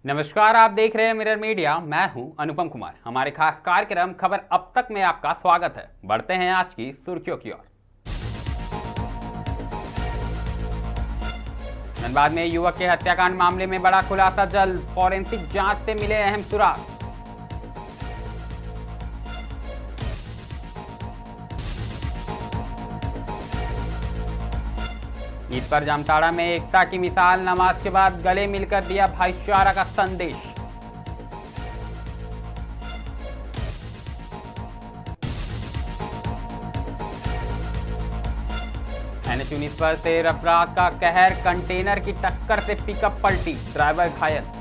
नमस्कार, आप देख रहे हैं मिरर मीडिया। मैं हूं अनुपम कुमार। हमारे खास कार्यक्रम खबर अब तक में आपका स्वागत है। बढ़ते हैं आज की सुर्खियों की ओर। धनबाद में युवक के हत्याकांड मामले में बड़ा खुलासा जल्द, फॉरेंसिक जांच से मिले अहम सुराग। ईद पर जामताड़ा में एकता की मिसाल, नमाज के बाद गले मिलकर दिया भाईचारा का संदेश। NH 19 पर तेज रफ्तार का कहर, कंटेनर की टक्कर से पिकअप पलटी, ड्राइवर घायल।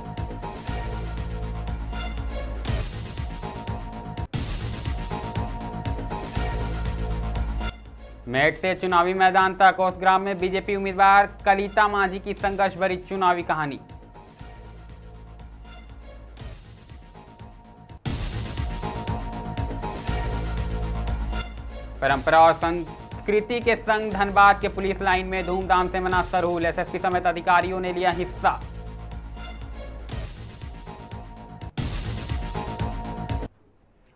मेरठ से चुनावी मैदान तक, ओसग्राम में बीजेपी उम्मीदवार कलिता मांझी की संघर्ष भरी चुनावी कहानी। परंपरा और संस्कृति के संग धनबाद के पुलिस लाइन में धूमधाम से मना सरहूल, SSP समेत अधिकारियों ने लिया हिस्सा।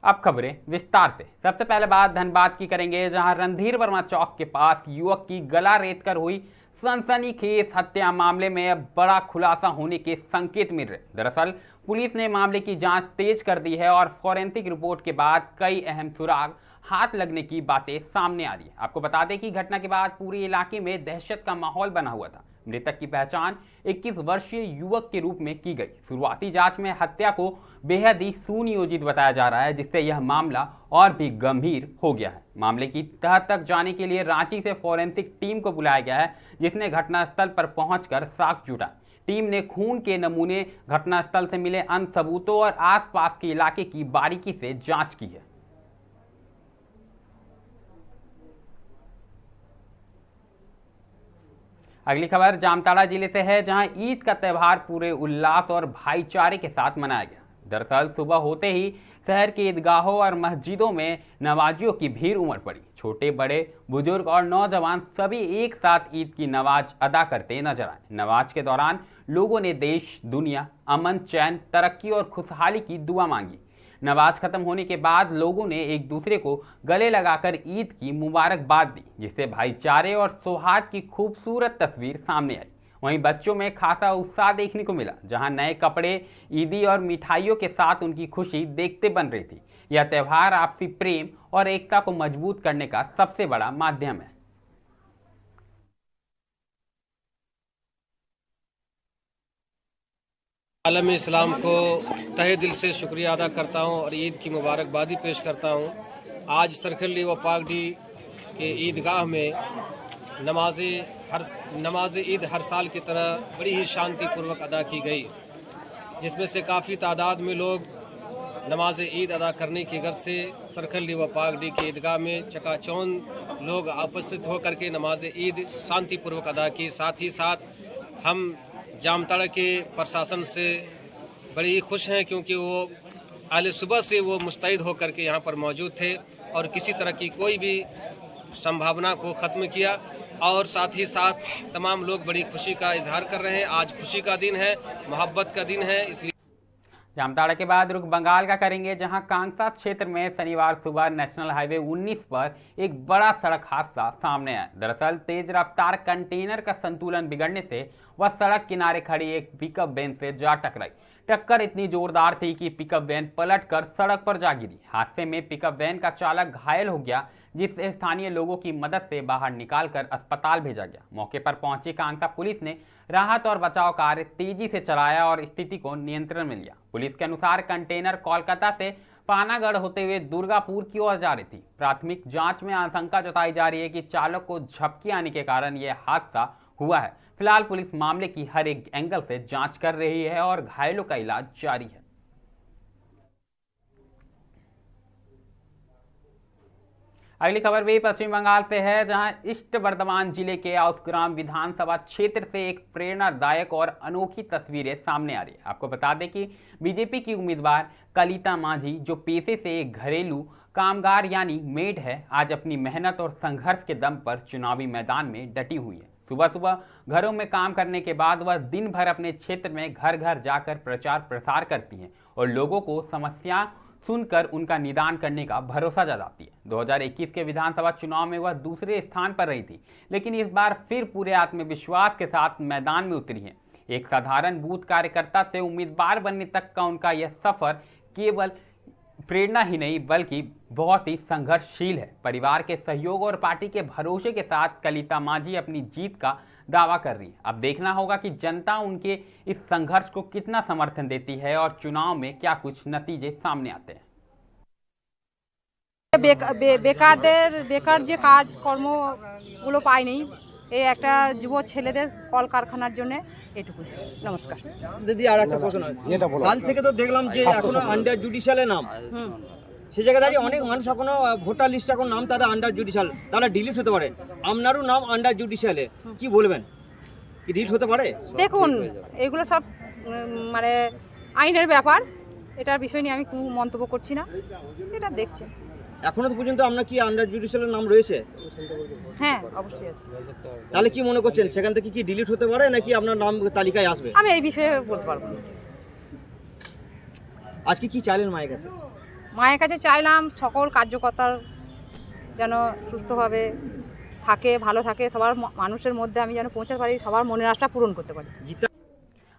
अब खबरें विस्तार से। सबसे पहले बात धनबाद की करेंगे, जहां रणधीर वर्मा चौक के पास युवक की गला रेतकर हुई सनसनीखेज हत्या मामले में अब बड़ा खुलासा होने के संकेत मिल रहे। दरअसल पुलिस ने मामले की जांच तेज कर दी है और फॉरेंसिक रिपोर्ट के बाद कई अहम सुराग हाथ लगने की बातें सामने आ रही है। आपको बता दें कि घटना के बाद पूरे इलाके में दहशत का माहौल बना हुआ था। मृतक की पहचान 21 वर्षीय युवक के रूप में की गई। शुरुआती जांच में हत्या को बेहद ही सुनियोजित बताया जा रहा है, जिससे यह मामला और भी गंभीर हो गया है। मामले की तह तक जाने के लिए रांची से फॉरेंसिक टीम को बुलाया गया है, जिसने घटनास्थल पर पहुंचकर साक्ष्य जुटाए। टीम ने खून के नमूने, घटनास्थल से मिले अन्य सबूतों और आसपास के इलाके की बारीकी से जांच की है। अगली खबर जामताड़ा जिले से है, जहां ईद का त्यौहार पूरे उल्लास और भाईचारे के साथ मनाया गया। दरअसल सुबह होते ही शहर के ईदगाहों और मस्जिदों में नमाजियों की भीड़ उमड़ पड़ी। छोटे बड़े, बुजुर्ग और नौजवान सभी एक साथ ईद की नमाज अदा करते नजर आए। नमाज के दौरान लोगों ने देश, दुनिया, अमन, चैन, तरक्की और खुशहाली की दुआ मांगी। नमाज खत्म होने के बाद लोगों ने एक दूसरे को गले लगाकर ईद की मुबारकबाद दी, जिससे भाईचारे और सौहार्द की खूबसूरत तस्वीर सामने आई। वहीं बच्चों में खासा उत्साह देखने को मिला, जहां नए कपड़े, ईदी और मिठाइयों के साथ उनकी खुशी देखते बन रही थी। यह त्यौहार आपसी प्रेम और एकता को मजबूत करने का सबसे बड़ा माध्यम है। आलम इस्लाम को तहे दिल से शुक्रिया अदा करता हूं और ईद की मुबारकबादी पेश करता हूं। आज सरखली व पागडी के ईदगाह में नमाज ईद हर साल की तरह बड़ी ही शांतिपूर्वक अदा की गई, जिसमें से काफ़ी तादाद में लोग नमाज ईद अदा करने की गर्ज से सरखली व पागडी के ईदगाह में चकाचौंध लोग उपस्थित होकर के नमाज ईद शांतिपूर्वक अदा की। साथ ही साथ हम जामताड़ा के प्रशासन से बड़ी खुश हैं, क्योंकि वो आज सुबह से वो मुस्तैद होकर के यहाँ पर मौजूद थे और किसी तरह की कोई भी संभावना को ख़त्म किया। और साथ ही साथ तमाम लोग बड़ी खुशी का इजहार कर रहे हैं। आज खुशी का दिन है, मोहब्बत का दिन है। इसलिए जामताड़ा के बाद रुख बंगाल का करेंगे, जहां कांगसा क्षेत्र में शनिवार सुबह नेशनल हाईवे 19 पर एक बड़ा सड़क हादसा सामने आया। दरअसल तेज रफ्तार कंटेनर का संतुलन बिगड़ने से वह सड़क किनारे खड़ी एक पिकअप वैन से जा टकराई। टक्कर इतनी जोरदार थी कि पिकअप वैन पलटकर सड़क पर जा गिरी। हादसे में पिकअप वैन का चालक घायल हो गया, जिससे स्थानीय लोगों की मदद से बाहर निकालकर अस्पताल भेजा गया। मौके पर पहुंची कांगसा पुलिस ने राहत और बचाव कार्य तेजी से चलाया और स्थिति को नियंत्रण में लिया। पुलिस के अनुसार कंटेनर कोलकाता से पानागढ़ होते हुए दुर्गापुर की ओर जा रही थी। प्राथमिक जांच में आशंका जताई जा रही है कि चालक को झपकी आने के कारण यह हादसा हुआ है। फिलहाल पुलिस मामले की हर एक एंगल से जांच कर रही है और घायलों का इलाज जारी है। अगली खबर भी पश्चिम बंगाल से है, जहां ईस्ट बर्धमान जिले के औसग्राम विधानसभा क्षेत्र से एक प्रेरणादायक और अनोखी तस्वीरें सामने आ रही है। आपको बता दें कि बीजेपी की उम्मीदवार कलिता मांझी, जो पेशे से एक घरेलू कामगार यानी मेड है, आज अपनी मेहनत और संघर्ष के दम पर चुनावी मैदान में डटी हुई है। सुबह सुबह घरों में काम करने के बाद वह दिन भर अपने क्षेत्र में घर घर जाकर प्रचार प्रसार करती हैं और लोगों को समस्या सुनकर उनका निदान करने का भरोसा जताती है। 2021 के विधानसभा चुनाव में वह दूसरे स्थान पर रही थी, लेकिन इस बार फिर पूरे आत्मविश्वास के साथ मैदान में उतरी हैं। एक साधारण बूथ कार्यकर्ता से उम्मीदवार बनने तक का उनका यह सफर केवल प्रेरणा ही नहीं बल्कि बहुत ही संघर्षशील है। परिवार के सहयोग और पार्टी के भरोसे के साथ कलिता मांझी अपनी जीत का दावा कर रही है। अब देखना होगा कि जनता उनके इस संघर्ष को कितना समर्थन देती है और चुनाव में क्या कुछ नतीजे सामने आते हैं। বেকার যে কাজকর্মগুলো পায়নি, এই একটা যুব ছেলেদের কলকারখানার জন্য এটুকু। নমস্কার দিদি। আর একটা প্রশ্ন, কাল থেকে তো দেখলাম যে এখনো আন্ডার জুডিশিয়ালে নাম, সেই জায়গায় দাঁড়িয়ে অনেক মানুষ এখনো ভোটার লিস্ট এখন নাম তাদের আন্ডার জুডিশিয়াল, তারা ডিলিট হতে পারে। আপনারও নাম আন্ডার জুডিশিয়ালে, কি বলবেন, কি ডিলিট হতে পারে? দেখুন, এগুলো সব মানে আইনের ব্যাপার, এটার বিষয় নিয়ে আমি কোনো মন্তব্য করছি না, সেটা দেখছি। এখনো তো পর্যন্ত আপনার কি আন্ডার জুডিশিয়ালের নাম রয়েছে? হ্যাঁ, অবশ্যই আছে। তাহলে কি মনে করছেন সেখান থেকে কি ডিলিট হতে পারে নাকি আপনার নাম তালিকায় আসবে? আমি এই বিষয়ে বলতে পারবো না। আজকে কি চাইলেন মায়ের কাছে? মায়ের কাছে চাইলাম সকল কার্যকর্তার যেন সুস্থভাবে থাকে, ভালো থাকে, সবার মানুষের মধ্যে আমি যেন পৌঁছাতে পারি, সবার মনের আশা পূরণ করতে পারি।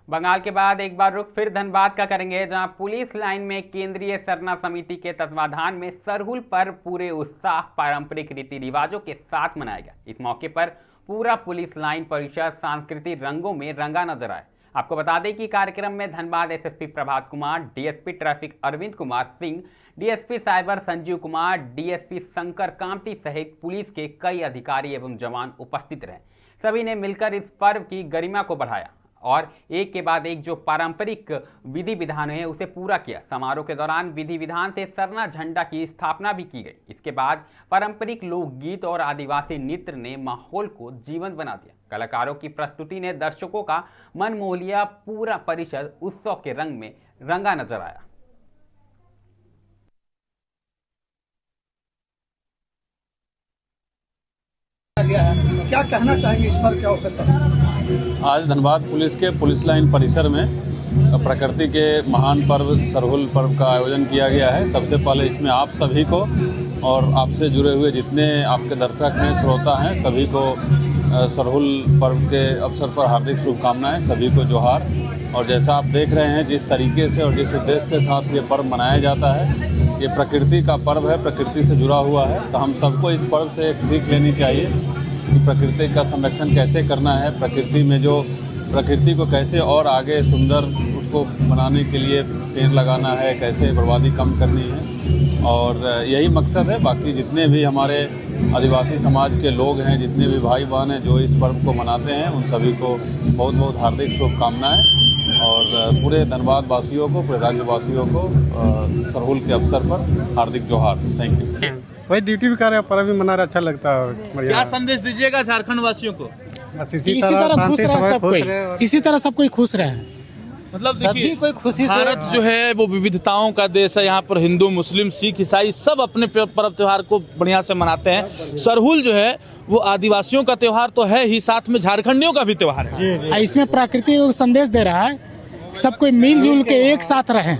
बंगाल के बाद एक बार रुख फिर धनबाद का करेंगे, जहां पुलिस लाइन में केंद्रीय सरना समिति के तत्वाधान में सरहुल पर्व पूरे उत्साह पारंपरिक रीति रिवाजों के साथ मनाया गया। इस मौके पर पूरा पुलिस लाइन परिसर सांस्कृतिक रंगों में रंगा नजर आया। आपको बता दें कि कार्यक्रम में Dhanbad SSP Prabhat Kumar, DSP traffic Arvind Kumar Singh, DSP cyber Sanjeev Kumar, DSP Shankar Kamti सहित पुलिस के कई अधिकारी एवं जवान उपस्थित रहे। सभी ने मिलकर इस पर्व की गरिमा को बढ़ाया और एक के बाद एक जो पारंपरिक विधि विधान है उसे पूरा किया। समारोह के दौरान विधि विधान से सरना झंडा की स्थापना भी की गई। इसके बाद पारंपरिक लोकगीत और आदिवासी नृत्य ने माहौल को जीवंत बना दिया। कलाकारों की प्रस्तुति ने दर्शकों का मन मोह लिया। पूरा परिसर उत्सव के रंग में रंगा नजर आया। क्या कहना चाहेंगे इस पर, क्या अवसर पर? आज धनबाद पुलिस के पुलिस लाइन परिसर में प्रकृति के महान पर्व सरहुल पर्व का आयोजन किया गया है। सबसे पहले इसमें आप सभी को और आपसे जुड़े हुए जितने आपके दर्शक हैं, श्रोता हैं, सभी को सरहुल पर्व के अवसर पर हार्दिक शुभकामनाएं, सभी को जोहार। और जैसा आप देख रहे हैं जिस तरीके से और जिस उद्देश्य के साथ ये पर्व मनाया जाता है, ये प्रकृति का पर्व है, प्रकृति से जुड़ा हुआ है। तो हम सबको इस पर्व से एक सीख लेनी चाहिए कि प्रकृति का संरक्षण कैसे करना है, प्रकृति में जो प्रकृति को कैसे और आगे सुंदर उसको बनाने के लिए पेड़ लगाना है, कैसे बर्बादी कम करनी है, और यही मकसद है। बाकी जितने भी हमारे आदिवासी समाज के लोग हैं, जितने भी भाई बहन हैं जो इस पर्व को मनाते हैं, उन सभी को बहुत बहुत हार्दिक शुभकामनाएं और पूरे धनबाद वासियों को, पूरे राज्यवासियों को सरहुल के अवसर पर हार्दिक जोहार। Thank you. भाई ड्यूटी भी कर रहे हैं, पर्व भी मना रहे, अच्छा लगता है। और क्या संदेश दीजिएगा झारखंड वासियों को? बस इसी तरह खुश रहे सब कोई, इसी तरह सब कोई खुश रहे। मतलब सभी कोई खुशी से, भारत जो है वो विविधताओं का देश है। यहाँ पर हिंदू, मुस्लिम, सिख, ईसाई सब अपने पर्व त्योहार को बढ़िया से मनाते हैं। सरहुल जो है वो आदिवासियों का त्योहार तो है ही, साथ में झारखंडियों का भी त्योहार है। इसमें प्रकृति को संदेश दे रहा है, सब कोई मिलजुल के एक साथ रहें।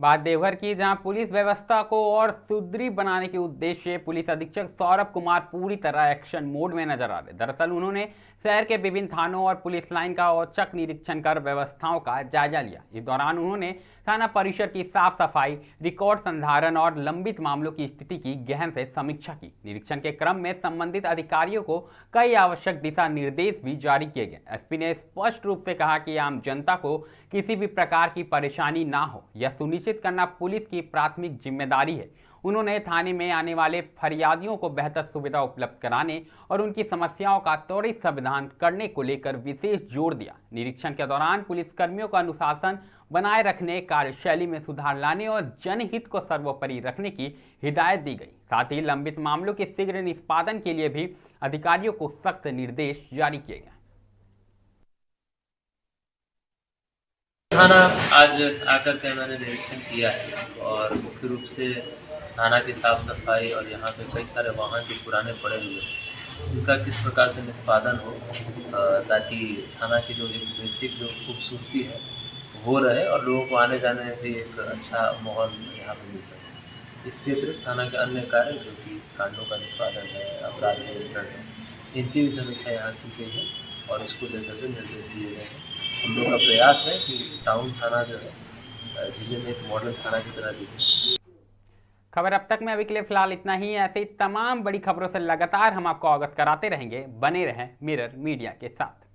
बात देवघर की, जहां पुलिस व्यवस्था को और सुदृढ़ बनाने के उद्देश्य से पुलिस अधीक्षक सौरभ कुमार पूरी तरह एक्शन मोड में नजर आ रहे। दरअसल उन्होंने शहर के विभिन्न थानों और पुलिस लाइन का औचक निरीक्षण कर व्यवस्थाओं का जायजा लिया। इस दौरान उन्होंने थाना परिसर की साफ सफाई, रिकॉर्ड संधारण और लंबित मामलों की स्थिति की गहन से समीक्षा की। निरीक्षण के क्रम में संबंधित अधिकारियों को कई आवश्यक दिशा निर्देश भी जारी किए गए। एसपी ने स्पष्ट रूप से कहा कि आम जनता को किसी भी प्रकार की परेशानी ना हो, यह सुनिश्चित करना पुलिस की प्राथमिक जिम्मेदारी है। उन्होंने थाने में आने वाले फरियादियों को बेहतर सुविधा उपलब्ध कराने और उनकी समस्याओं का त्वरित समाधान करने को लेकर विशेष जोर दिया। निरीक्षण के दौरान पुलिसकर्मियों का अनुशासन बनाए रखने, कार्यशैली में सुधार लाने और जनहित को सर्वोपरि रखने की हिदायत दी गई। साथ ही लंबित मामलों के शीघ्र निष्पादन के लिए भी अधिकारियों को सख्त निर्देश जारी किए गए। थाना आज आकर के मैंने निरीक्षण किया है और मुख्य रूप से थाना की साफ सफाई और यहाँ पे कई सारे वाहन जो पुराने पड़े हुए उनका किस प्रकार से निष्पादन हो, ताकि थाना की जो एक बेसिक जो खूबसूरती है वो रहे और लोगों को आने जाने में भी एक अच्छा माहौल यहाँ पर मिल सके। इसके अतिरिक्त थाना के अन्य कार्य जो कि कांडों का निष्पादन है, अपराध नियंत्रण है, इनकी भी समीक्षा यहाँ की गई है और इसको लेकर के निर्देश दिए गए हैं। हम लोग का प्रयास है कि टाउन थाना जो है जिले में एक मॉडल थाना की तरह दिखे। खबर अब तक में अभी के लिए फिलहाल इतना ही। ऐसे ही तमाम बड़ी खबरों से लगातार हम आपको अवगत कराते रहेंगे। बने रहें मिरर मीडिया के साथ।